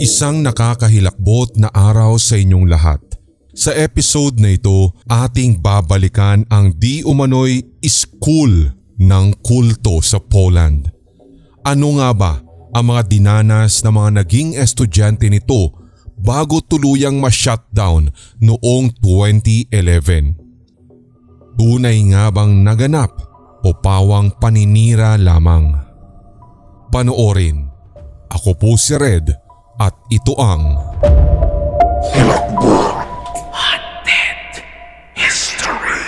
Isang nakakahilakbot na araw sa inyong lahat. Sa episode na ito, ating babalikan ang di umano'y school ng kulto sa Poland. Ano nga ba ang mga dinanas na mga naging estudyante nito bago tuluyang ma-shutdown noong 2011? Tunay nga bang naganap o pawang paninira lamang? Panoorin. Ako po si Red at ito ang Haunted History.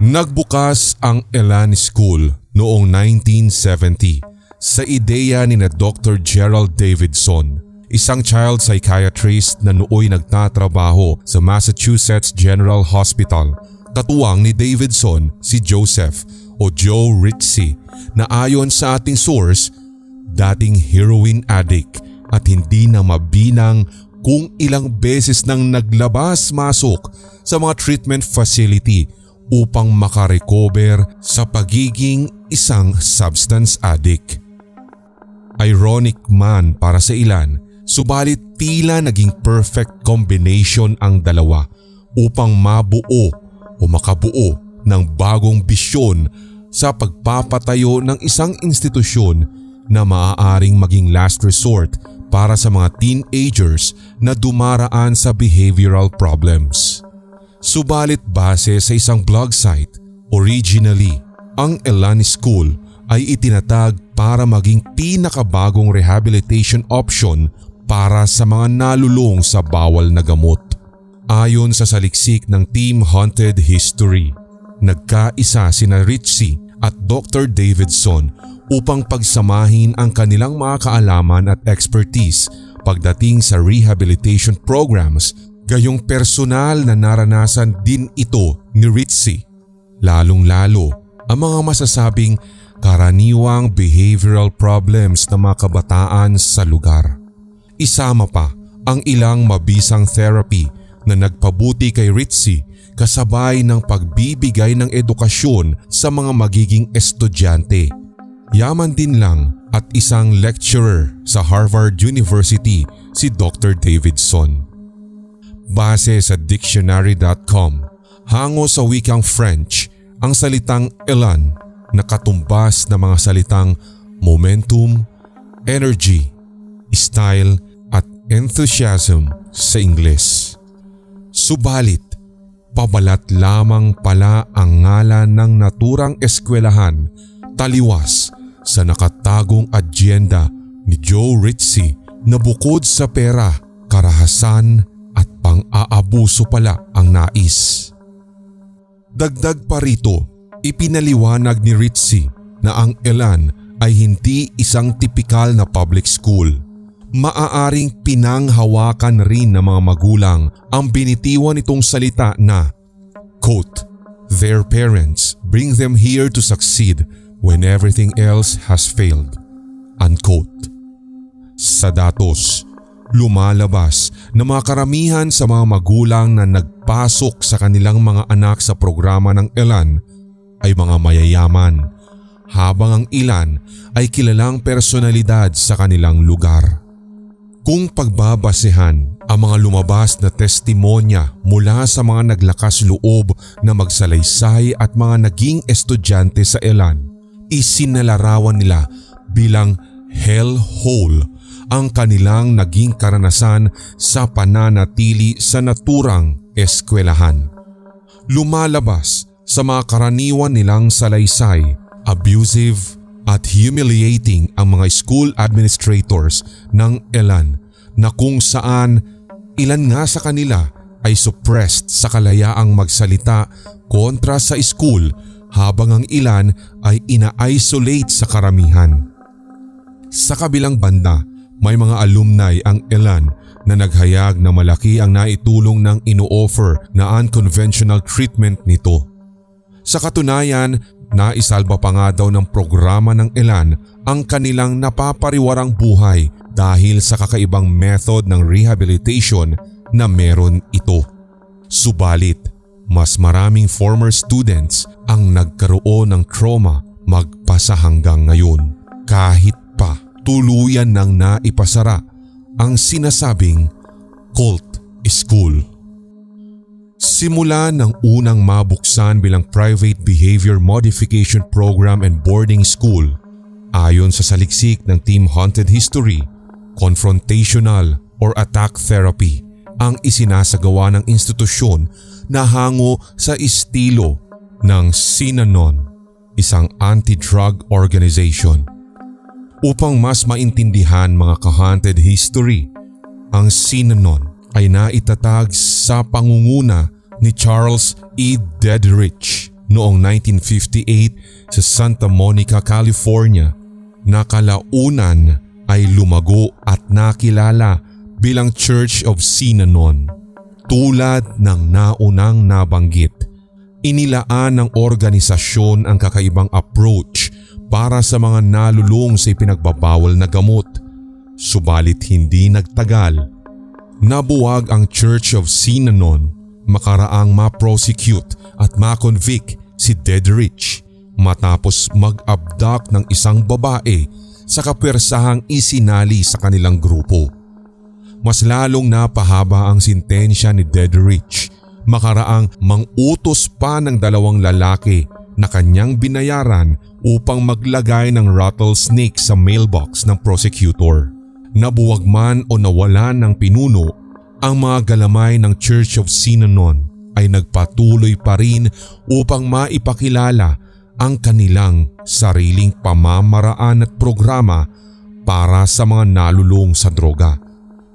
Nagbukas ang Elan School noong 1970 sa ideya ni Dr. Gerald Davidson, isang child psychiatrist na nooy nagtatrabaho sa Massachusetts General Hospital. Katuwang ni Davidson si Joseph o Joe Ritchie na ayon sa ating source, dating heroin addict at hindi na mabilang kung ilang beses nang naglabas-masok sa mga treatment facility upang makarecover sa pagiging isang substance addict. Ironic man para sa ilan, subalit tila naging perfect combination ang dalawa upang mabuo o makabuo ng bagong bisyon sa pagpapatayo ng isang institusyon na maaaring maging last resort para sa mga teenagers na dumaraan sa behavioral problems. Subalit base sa isang blog site, originally, ang Elan School ay itinatag para maging pinakabagong rehabilitation option para sa mga nalulong sa bawal na gamot. Ayon sa saliksik ng Team Haunted History, nagkaisa sina Ritchie at Dr. Davidson upang pagsamahin ang kanilang mga kaalaman at expertise pagdating sa rehabilitation programs, gayong personal na naranasan din ito ni Ritchie, lalong-lalo ang mga masasabing karaniwang behavioral problems ng mga kabataan sa lugar. Isama pa ang ilang mabisang therapy na nagpabuti kay Ritchie kasabay ng pagbibigay ng edukasyon sa mga magiging estudyante. Yaman din lang at isang lecturer sa Harvard University si Dr. Davidson. Base sa dictionary.com, hango sa wikang French ang salitang Elan na katumbas ng mga salitang momentum, energy, style at enthusiasm sa Ingles. Subalit, pabalat lamang pala ang ngalan ng naturang eskwelahan taliwas sa nakatagong adyenda ni Joe Ritchie na bukod sa pera, karahasan at pang-aabuso pala ang nais. Dagdag pa rito, ipinaliwanag ni Ritchie na ang Elan ay hindi isang tipikal na public school. Maaaring pinanghawakan rin ng mga magulang ang binitiwan nitong salita na, quote, "Their parents bring them here to succeed when everything else has failed," unquote. Sa datos, lumalabas na mga karamihan sa mga magulang na nagpasok sa kanilang mga anak sa programa ng Elan ay mga mayayaman, habang ang ilan ay kilalang personalidad sa kanilang lugar. Kung pagbabasehan ang mga lumabas na testimonya mula sa mga naglakas loob na magsalaysay at mga naging estudyante sa Elan, isinalarawan nila bilang hellhole ang kanilang naging karanasan sa pananatili sa naturang eskwelahan. Lumalabas sa mga karaniwan nilang salaysay, abusive at humiliating ang mga school administrators ng Elan na kung saan ilan nga sa kanila ay suppressed sa kalayaang magsalita kontra sa school habang ang ilan ay ina-isolate sa karamihan. Sa kabilang banda, may mga alumni ang Elan na naghayag na malaki ang naitulong ng ino-offer na unconventional treatment nito. Sa katunayan, naisalba pa nga daw ng programa ng Elan ang kanilang napapariwarang buhay dahil sa kakaibang method ng rehabilitation na meron ito. Subalit, mas maraming former students ang nagkaroon ng trauma magpasa hanggang ngayon kahit pa tuluyan nang naipasara ang sinasabing cult school. Simula ng unang mabuksan bilang private behavior modification program and boarding school, ayon sa saliksik ng Team Haunted History, confrontational or attack therapy ang isinasagawa ng institusyon na hango sa estilo ng Synanon, isang anti-drug organization. Upang mas maintindihan mga ka-haunted history, ang Synanon ay naitatag sa pangunguna ni Charles E. Dedrich noong 1958 sa Santa Monica, California, na kalaunan ay lumago at nakilala bilang Church of Synanon. Tulad ng naunang nabanggit, inilaan ng organisasyon ang kakaibang approach para sa mga nalulung sa ipinagbabawal na gamot. Subalit hindi nagtagal, nabuwag ang Church of Synanon makaraang ma-prosecute at ma-convict si Dedrich matapos mag-abduct ng isang babae sa kapersahang isinali sa kanilang grupo. Mas lalong napahaba ang sintensya ni Dedrich makaraang mangutos pa ng 2 lalaki na kanyang binayaran upang maglagay ng rattlesnake sa mailbox ng prosecutor. Nabuwag man o nawalan ng pinuno, ang mga galamay ng Church of Synanon ay nagpatuloy pa rin upang maipakilala ang kanilang sariling pamamaraan at programa para sa mga nalulung sa droga.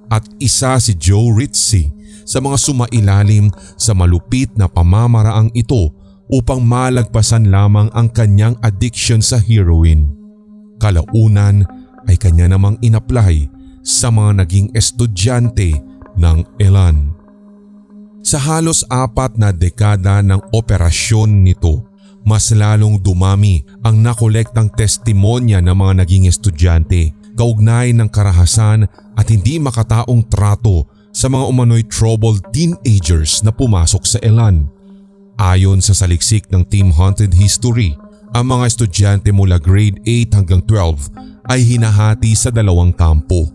At isa si Joe Ritchie sa mga sumailalim sa malupit na pamamaraang ito upang malagpasan lamang ang kanyang addiction sa heroin. Kalaunan ay kanya namang inapply sa mga naging estudyante ng Elan. Sa halos 4 na dekada ng operasyon nito, mas lalong dumami ang nakolektang testimonya ng mga naging estudyante kaugnay ng karahasan at hindi makataong trato sa mga umano'y troubled teenagers na pumasok sa Elan. Ayon sa saliksik ng Team Haunted History, ang mga estudyante mula grade 8 hanggang 12 ay hinahati sa 2 kampo.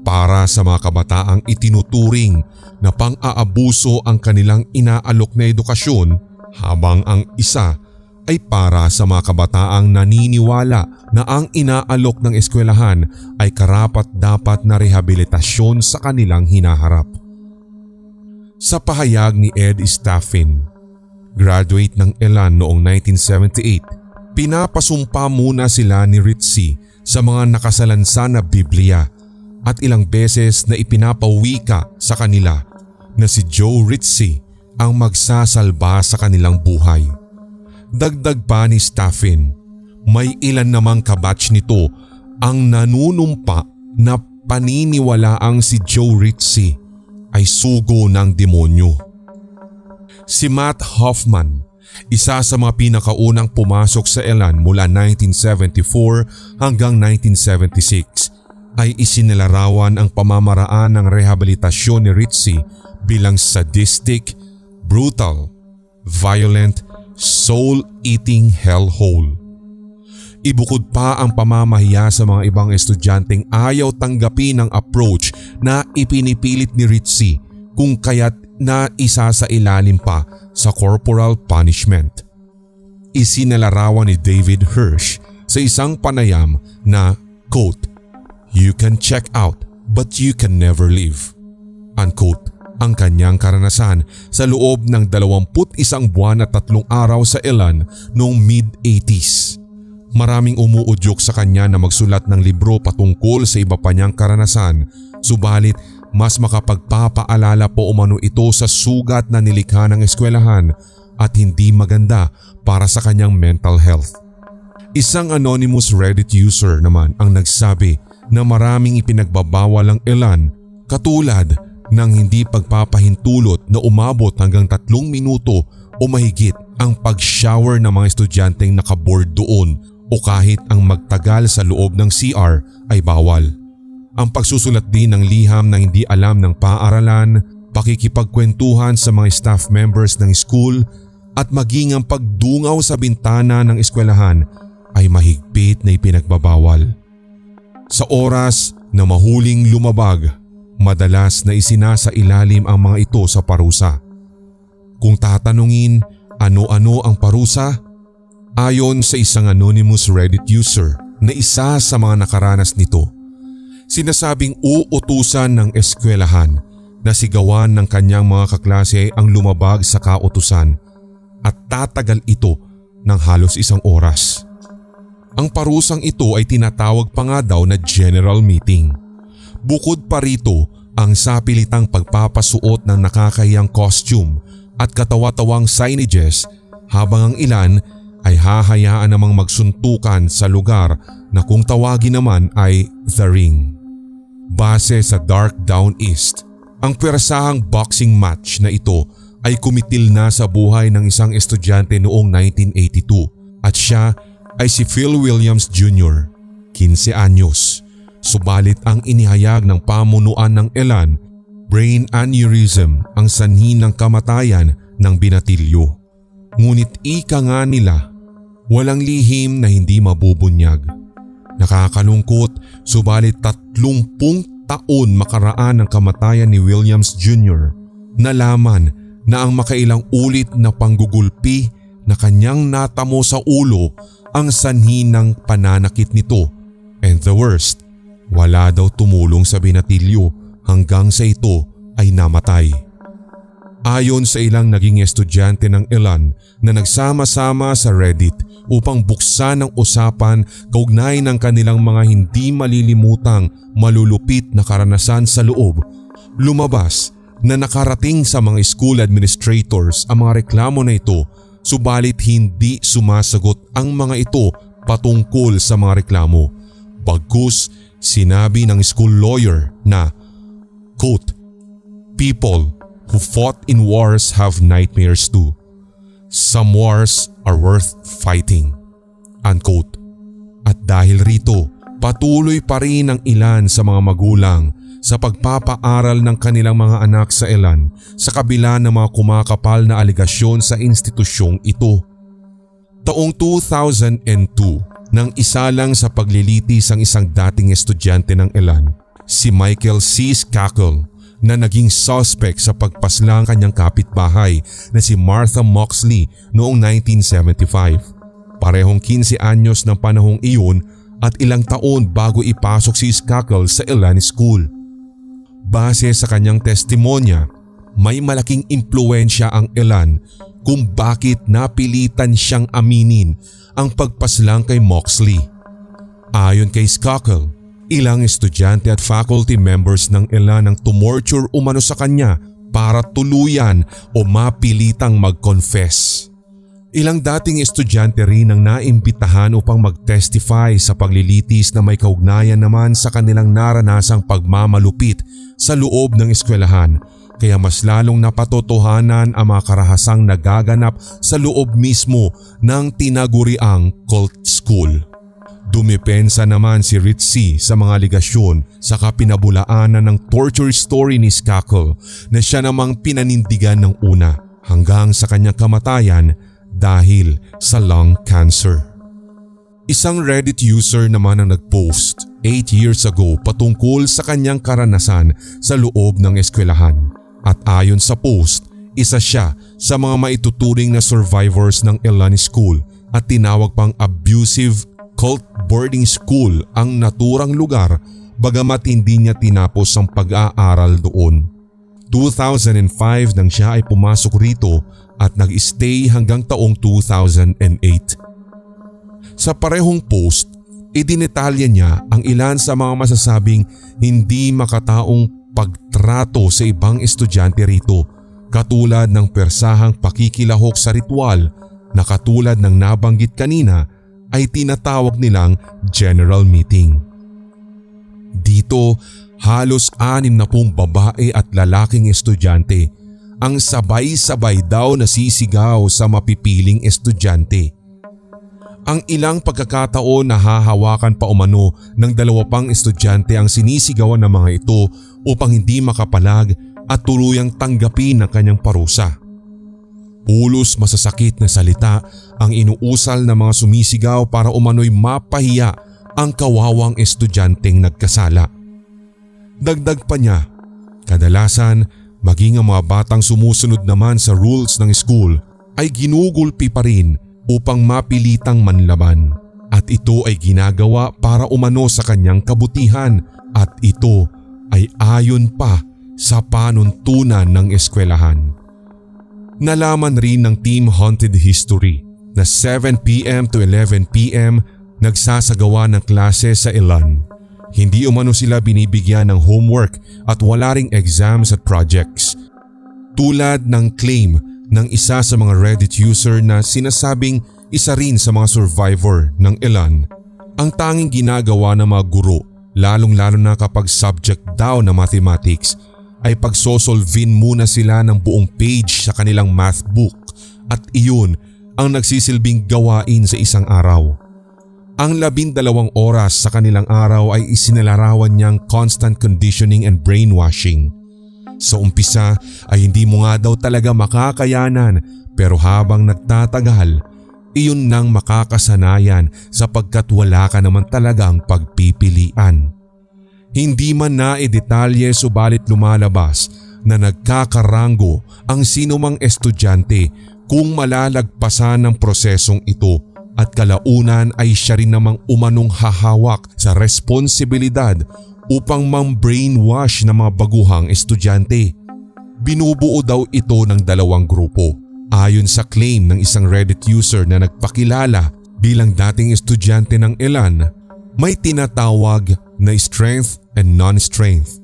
Para sa mga kabataang itinuturing na pang-aabuso ang kanilang inaalok na edukasyon, habang ang isa ay para sa mga kabataang naniniwala na ang inaalok ng eskwelahan ay karapat-dapat na rehabilitasyon sa kanilang hinaharap. Sa pahayag ni Ed Staffin, graduate ng Elan noong 1978, pinapasumpa muna sila ni Ritchie sa mga nakasalansa na Biblia at ilang beses na ipinapawika sa kanila na si Joe Ritchie ang magsasalba sa kanilang buhay. Dagdag pa ni Staffin, may ilan namang kabatch nito ang nanunumpa na paniniwalaang si Joe Ritchie ay sugo ng demonyo. Si Matt Hoffman, isa sa mga pinakaunang pumasok sa Elan mula 1974 hanggang 1976, ay isinilarawan ang pamamaraan ng rehabilitasyon ni Ritchie bilang sadistic, brutal, violent, soul-eating hellhole. Ibukod pa ang pamamahiya sa mga ibang estudyanteng ayaw tanggapin ang approach na ipinipilit ni Ritchie kung kaya't na isa sa ilalim pa sa corporal punishment. Isinilarawan ni David Hirsch sa isang panayam na, quote, "You can check out but you can never leave," unquote, ang kanyang karanasan sa loob ng 21 buwan at 3 araw sa Elan noong mid-80s. Maraming umuudyok sa kanya na magsulat ng libro patungkol sa iba pa niyang karanasan, subalit mas makapagpapaalala po umano ito sa sugat na nilikha ng eskwelahan at hindi maganda para sa kanyang mental health. Isang anonymous Reddit user naman ang nagsabi na maraming ipinagbabawal ang Elan, katulad ng hindi pagpapahintulot na umabot hanggang 3 minuto o mahigit ang pag-shower ng mga estudyanteng nakaboard doon, o kahit ang magtagal sa loob ng CR ay bawal. Ang pagsusulat din ng liham na hindi alam ng paaralan, pakikipagkwentuhan sa mga staff members ng school at maging ang pagdungaw sa bintana ng eskwelahan ay mahigpit na ipinagbabawal. Sa oras na mahuling lumabag, madalas na isinasailalim ang mga ito sa parusa. Kung tatanungin ano-ano ang parusa, ayon sa isang anonymous Reddit user na isa sa mga nakaranas nito, sinasabing uutusan ng eskwelahan na sigawan ng kanyang mga kaklase ang lumabag sa kautusan at tatagal ito ng halos 1 oras. Ang parusang ito ay tinatawag pa nga daw na general meeting. Bukod pa rito ang sapilitang pagpapasuot ng nakakahiyang costume at katawa-tawang signages habang ang ilan ay hahayaan namang magsuntukan sa lugar na kung tawagin naman ay The Ring. Base sa Dark Down East, ang pwersahang boxing match na ito ay kumitil na sa buhay ng isang estudyante noong 1982 at siya ay si Phil Williams Jr., 15 anyos. Subalit ang inihayag ng pamunuan ng Elan, brain aneurysm ang sanhi ng kamatayan ng binatilyo. Ngunit ika nga nila, walang lihim na hindi mabubunyag. Nakakalungkot, subalit 30 taon makaraan ng kamatayan ni Williams Jr., nalaman na ang makailang ulit na panggugulpi na kanyang natamo sa ulo ang sanhi ng pananakit nito, and the worst, wala daw tumulong sa binatilyo hanggang sa ito ay namatay. Ayon sa ilang naging estudyante ng Elan na nagsama-sama sa Reddit upang buksan ang usapan kaugnay ng kanilang mga hindi malilimutang malulupit na karanasan sa loob, lumabas na nakarating sa mga school administrators ang mga reklamo na ito, subalit hindi sumasagot ang mga ito patungkol sa mga reklamo. Bagkus sinabi ng school lawyer na, quote, "People who fought in wars have nightmares too. Some wars are worth fighting." Unquote. At dahil rito, patuloy pa rin ang ilan sa mga magulang sa pagpapaaral ng kanilang mga anak sa Elan sa kabila ng mga kumakapal na aligasyon sa institusyong ito. Taong 2002, nang isa lang sa paglilitis ang isang dating estudyante ng Elan, si Michael C. Skakel, na naging suspect sa pagpaslang kanyang kapitbahay na si Martha Moxley noong 1975. Parehong 15 anyos ng panahong iyon at ilang taon bago ipasok si Skakel sa Elan School. Base sa kanyang testimonya, may malaking impluensya ang Elan kung bakit napilitan siyang aminin ang pagpaslang kay Moxley. Ayon kay Skakel, ilang estudyante at faculty members ng Elan ang tumorture umano sa kanya para tuluyan o mapilitang mag-confess. Ilang dating estudyante rin ang naimbitahan upang mag-testify sa paglilitis na may kaugnayan naman sa kanilang naranasang pagmamalupit sa loob ng eskwelahan, kaya mas lalong napatotohanan ang mga karahasang nagaganap sa loob mismo ng tinaguriang cult school. Dumepensa naman si Ritzy sa mga aligasyon sa kapinabulaanan ng torture story ni Skakel na siya namang pinanindigan ng una hanggang sa kanyang kamatayan dahil sa lung cancer. Isang Reddit user naman ang nagpost 8 years ago patungkol sa kanyang karanasan sa loob ng eskwelahan at ayon sa post, isa siya sa mga maituturing na survivors ng Elan School at tinawag pang abusive cult boarding school ang naturang lugar bagamat hindi niya tinapos ang pag-aaral doon. 2005 nang siya ay pumasok rito at nag-stay hanggang taong 2008. Sa parehong post, idinetalya niya ang ilan sa mga masasabing hindi makataong pagtrato sa ibang estudyante rito, katulad ng persahang pakikilahok sa ritual na katulad ng nabanggit kanina ay tinatawag nilang general meeting. Dito, halos 60 babae at lalaking estudyante ang sabay-sabay daw nasisigaw sa mapipiling estudyante. Ang ilang pagkakataon na hahawakan pa umano ng 2 pang estudyante ang sinisigawan ng mga ito upang hindi makapalag at tuluyang tanggapin ang kanyang parusa. Ulos masasakit na salita ang inuusal ng mga sumisigaw para umano'y mapahiya ang kawawang estudyanteng nagkasala. Dagdag pa niya, kadalasan maging ang mga batang sumusunod naman sa rules ng school ay ginugulpi pa rin upang mapilitang manlaban, at ito ay ginagawa para umano sa kanyang kabutihan, at ito ay ayon pa sa panuntunan ng eskwelahan. Nalaman rin ng Team Haunted History na 7 p.m. to 11 p.m. nagsasagawa ng klase sa Elan. Hindi umano sila binibigyan ng homework at wala ring exams at projects. Tulad ng claim ng isa sa mga Reddit user na sinasabing isa rin sa mga survivor ng Elan, ang tanging ginagawa ng mga guro, lalong-lalo na kapag subject daw na mathematics, ay pagsosolvin muna sila ng buong page sa kanilang math book, at iyon ang nagsisilbing gawain sa isang araw. Ang 12 oras sa kanilang araw ay isinalarawan niyang constant conditioning and brainwashing. Sa umpisa ay hindi mo nga daw talaga makakayanan, pero habang nagtatagal, iyon nang makakasanayan sapagkat wala ka naman talagang pagpipilian. Hindi man naidetalye subalit lumalabas na nagkakaranggo ang sinumang estudyante kung malalagpasan ng prosesong ito, at kalaunan ay siya rin namang umanong hahawak sa responsibilidad upang mang-brainwash ng mga baguhang estudyante. Binubuo daw ito ng 2 grupo. Ayon sa claim ng isang Reddit user na nagpakilala bilang dating estudyante ng Elan, may tinatawag na strength and non-strength.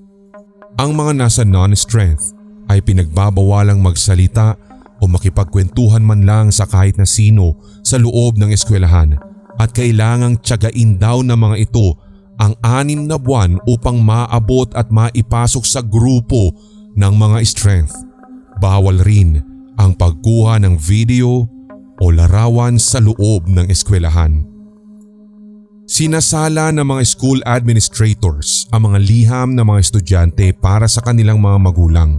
Ang mga nasa non-strength ay pinagbabawalang magsalita o makipagkwentuhan man lang sa kahit na sino sa loob ng eskwelahan, at kailangang tiyagain daw ng mga ito ang 6 na buwan upang maabot at maipasok sa grupo ng mga strength. Bawal rin ang pagkuha ng video o larawan sa loob ng eskwelahan. Sinasala ng mga school administrators ang mga liham ng mga estudyante para sa kanilang mga magulang.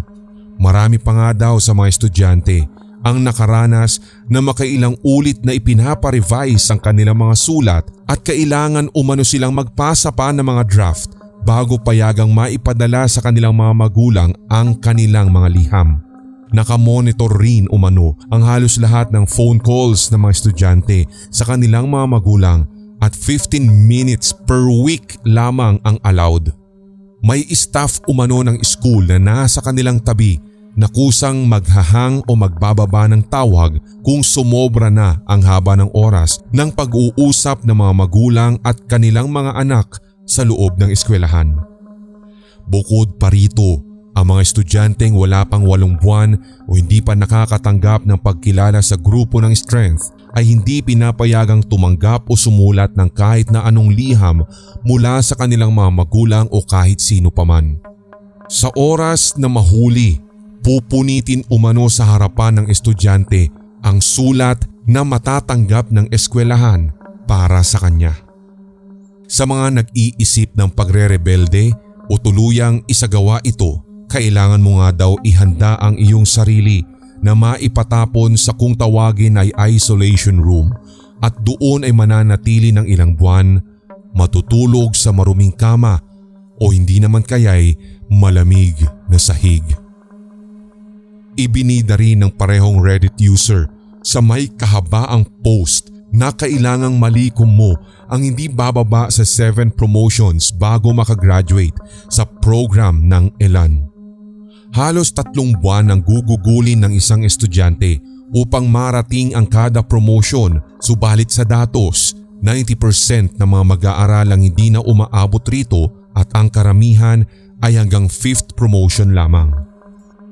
Marami pa nga daw sa mga estudyante ang nakaranas na makailang ulit na ipinapa-revise ang kanilang mga sulat at kailangan umano silang magpasa pa ng mga draft bago payagang maipadala sa kanilang mga magulang ang kanilang mga liham. Nakamonitor rin umano ang halos lahat ng phone calls ng mga estudyante sa kanilang mga magulang at 15 minutes per week lamang ang allowed. May staff umano ng school na nasa kanilang tabi na kusang maghahang o magbababa ng tawag kung sumobra na ang haba ng oras ng pag-uusap ng mga magulang at kanilang mga anak sa loob ng eskwelahan. Bukod pa rito, ang mga estudyanteng wala pang 8 buwan o hindi pa nakakatanggap ng pagkilala sa grupo ng strength ay hindi pinapayagang tumanggap o sumulat ng kahit na anong liham mula sa kanilang mga magulang o kahit sino paman. Sa oras na mahuli, pupunitin umano sa harapan ng estudyante ang sulat na matatanggap ng eskwelahan para sa kanya. Sa mga nag-iisip ng pagre-rebelde o tuluyang isagawa ito, kailangan mo nga daw ihanda ang iyong sarili na maipatapon sa kung tawagin ay isolation room, at doon ay mananatili ng ilang buwan, matutulog sa maruming kama o hindi naman kaya'y malamig na sahig. Ibinida rin ng parehong Reddit user sa may kahabaang post na kailangang malikom mo ang hindi bababa sa 7 promotions bago makagraduate sa program ng Elan. Halos 3 buwan ang gugugulin ng isang estudyante upang marating ang kada promotion, subalit sa datos, 90% ng mga mag-aaral ang hindi na umaabot rito at ang karamihan ay hanggang 5th promotion lamang.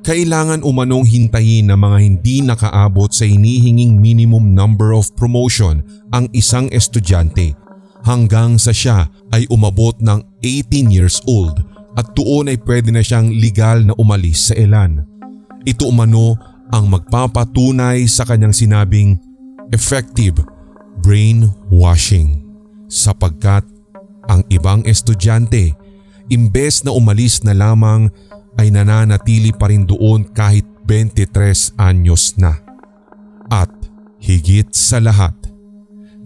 Kailangan umanong hintayin ng mga hindi nakaabot sa hinihinging minimum number of promotion ang isang estudyante hanggang sa siya ay umabot ng 18 years old at doon ay pwede na siyang legal na umalis sa Elan. Ito umano ang magpapatunay sa kanyang sinabing effective brainwashing, sapagkat ang ibang estudyante imbes na umalis na lamang ay nananatili pa rin doon kahit 23 anyos na. At higit sa lahat,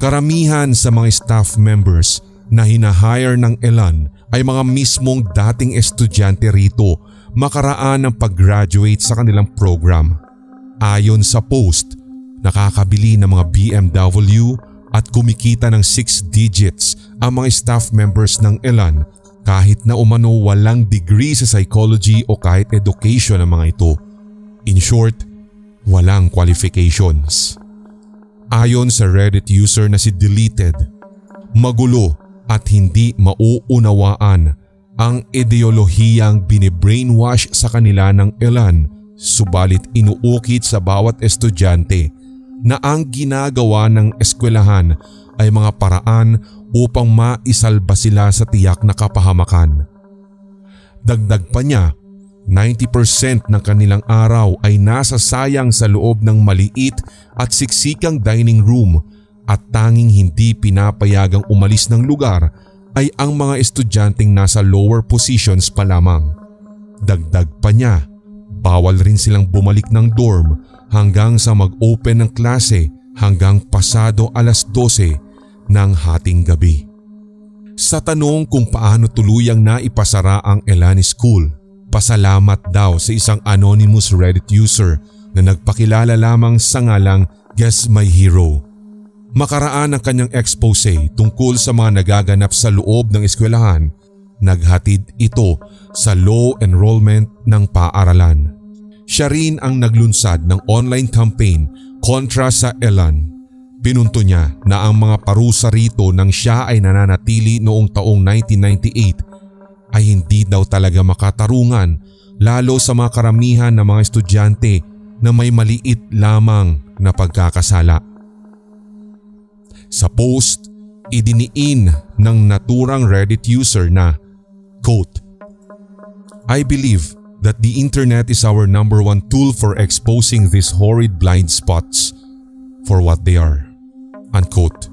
karamihan sa mga staff members na hinahire ng Elan ay mga mismong dating estudyante rito makaraan ng pag-graduate sa kanilang program. Ayon sa post, nakakabili ng mga BMW at kumikita ng 6 digits ang mga staff members ng Elan kahit na umano walang degree sa psychology o kahit education ang mga ito. In short, walang qualifications. Ayon sa Reddit user na si Deleted, magulo at hindi mauunawaan ang ideolohiyang binibrainwash sa kanila ng Elan, subalit inuukit sa bawat estudyante na ang ginagawa ng eskwelahan ay mga paraan upang maisalba sila sa tiyak na kapahamakan. Dagdag pa niya, 90% ng kanilang araw ay nasasayang sa loob ng maliit at siksikang dining room at tanging hindi pinapayagang umalis ng lugar ay ang mga estudyanteng nasa lower positions pa lamang. Dagdag pa niya, bawal rin silang bumalik ng dorm hanggang sa mag-open ng klase hanggang pasado alas 12 ng hating gabi. Sa tanong kung paano tuluyang naipasara ang Elan School, pasalamat daw sa isang anonymous Reddit user na nagpakilala lamang sa ngalang Guess My Hero. Makaraan ang kanyang expose tungkol sa mga nagaganap sa loob ng eskwelahan, naghatid ito sa low enrollment ng paaralan. Siya rin ang naglunsad ng online campaign kontra sa Elan. Pinunto niya na ang mga parusa rito nang siya ay nananatili noong taong 1998 ay hindi daw talaga makatarungan, lalo sa mga karamihan ng mga estudyante na may maliit lamang na pagkakasala. Sa post, idiniin ng naturang Reddit user na, quote, "I believe that the internet is our number one tool for exposing these horrid blind spots for what they are." Unquote.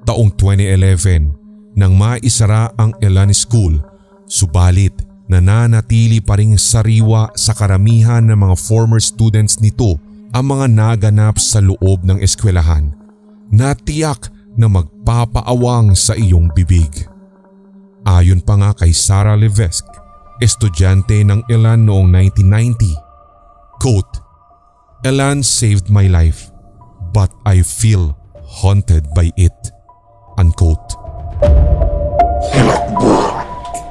Taong 2011 nang maisara ang Elan School, subalit nananatili pa ring sariwa sa karamihan ng mga former students nito ang mga naganap sa loob ng eskwelahan na tiyak na magpapaawang sa iyong bibig. Ayon pa nga kay Sarah Levesque, estudyante ng Elan noong 1990, quote, "Elan saved my life, but I feel haunted by it." Unquote.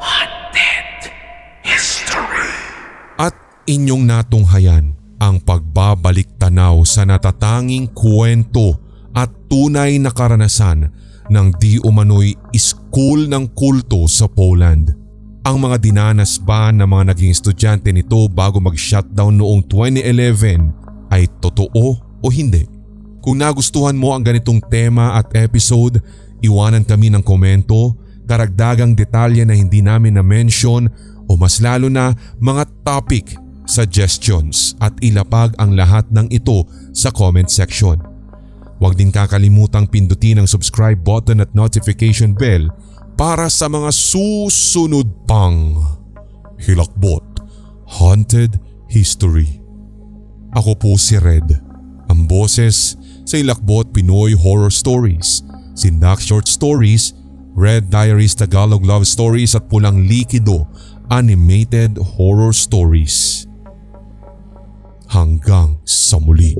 Haunted History. At inyong natunghayan ang pagbabalik tanaw sa natatanging kwento at tunay na karanasan ng di umano'y school ng kulto sa Poland. Ang mga dinanas ba ng mga naging estudyante nito bago mag-shutdown noong 2011 ay totoo o hindi? Kung nagustuhan mo ang ganitong tema at episode, iwanan kami ng komento, karagdagang detalye na hindi namin na-mention o mas lalo na mga topic suggestions at ilapag ang lahat ng ito sa comment section. Huwag din kakalimutang pindutin ang subscribe button at notification bell para sa mga susunod pang Hilakbot Haunted History. Ako po si Red, ang boses sa Hilakbot Pinoy Horror Stories, Sindak Short Stories, Red Diaries Tagalog Love Stories at Pulang Likido Animated Horror Stories. Hanggang sa muli.